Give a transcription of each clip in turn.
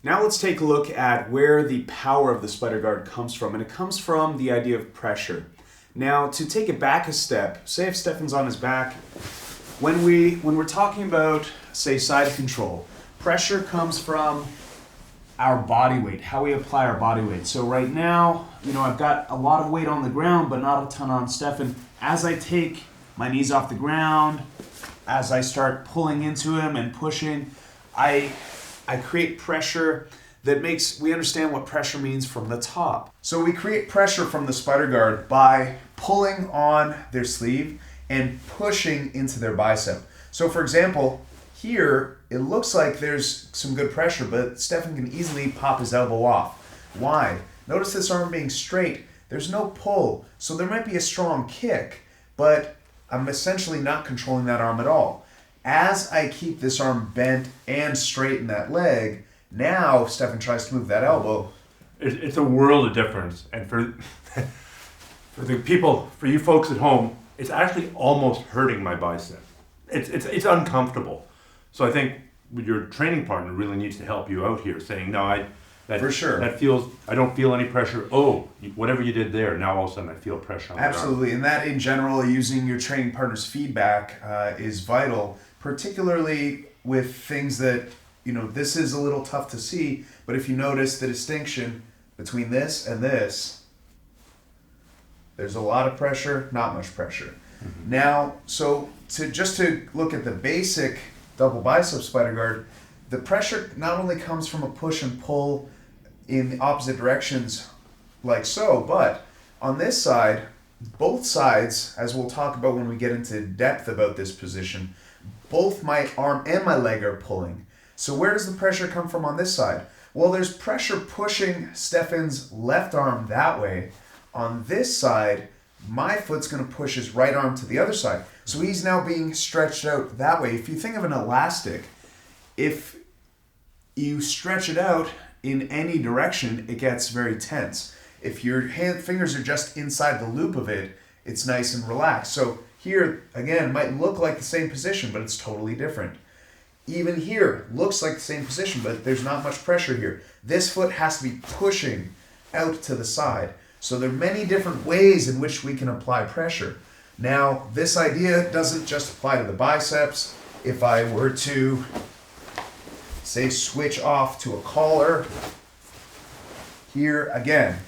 Now let's take a look at where the power of the spider guard comes from, and it comes from the idea of pressure. Now, to take it back a step, say if Stefan's on his back, when we're talking about, say, side control, pressure comes from our body weight, how we apply our body weight. So right now, I've got a lot of weight on the ground, but not a ton on Stefan. As I take my knees off the ground, as I start pulling into him and pushing, I create pressure that we understand what pressure means from the top. So we create pressure from the spider guard by pulling on their sleeve and pushing into their bicep. So for example, here it looks like there's some good pressure, but Stefan can easily pop his elbow off. Why? Notice this arm being straight. There's no pull, so there might be a strong kick, but I'm essentially not controlling that arm at all. As I keep this arm bent and straighten that leg, now Stefan tries to move that elbow. It's a world of difference. And for for you folks at home, it's actually almost hurting my bicep. It's uncomfortable. So I think your training partner really needs to help you out here, saying, no, for sure. I don't feel any pressure. Oh, whatever you did there, now all of a sudden I feel pressure on the arm. Absolutely, and that in general, using your training partner's feedback is vital, particularly with things that, this is a little tough to see, but if you notice the distinction between this and this, there's a lot of pressure, not much pressure. Mm-hmm. Now, so to look at the basic double bicep spider guard, the pressure not only comes from a push and pull in the opposite directions like so, but on this side, both sides, as we'll talk about when we get into depth about this position, both my arm and my leg are pulling. So where does the pressure come from on this side? Well, there's pressure pushing Stefan's left arm that way. On this side, my foot's going to push his right arm to the other side. So he's now being stretched out that way. If you think of an elastic, if you stretch it out in any direction, it gets very tense. If your fingers are just inside the loop of it, it's nice and relaxed. So here, again, might look like the same position, but it's totally different. Even here, looks like the same position, but there's not much pressure here. This foot has to be pushing out to the side. So there are many different ways in which we can apply pressure. Now, this idea doesn't just apply to the biceps. If I were to, say, switch off to a collar, here again,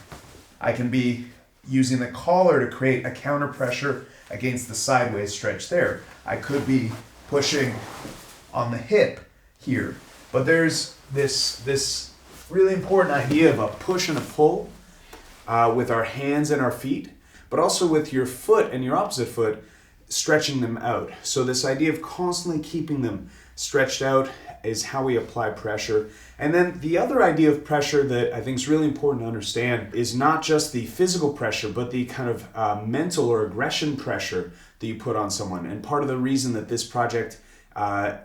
I can be using the collar to create a counter pressure against the sideways stretch there. I could be pushing on the hip here, but there's this really important idea of a push and a pull with our hands and our feet, but also with your foot and your opposite foot, stretching them out. So this idea of constantly keeping them stretched out is how we apply pressure. And then the other idea of pressure that I think is really important to understand is not just the physical pressure, but the kind of mental or aggression pressure that you put on someone. And part of the reason that this project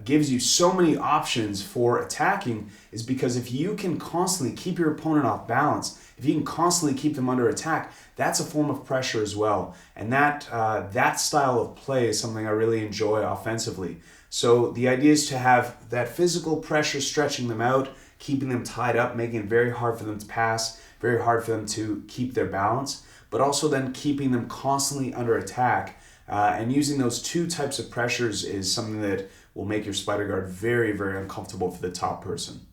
gives you so many options for attacking is because if you can constantly keep your opponent off balance, if you can constantly keep them under attack, that's a form of pressure as well. And that style of play is something I really enjoy offensively. So the idea is to have that physical pressure stretching them out, keeping them tied up, making it very hard for them to pass, very hard for them to keep their balance, but also then keeping them constantly under attack. And using those two types of pressures is something that will make your spider guard very, very uncomfortable for the top person.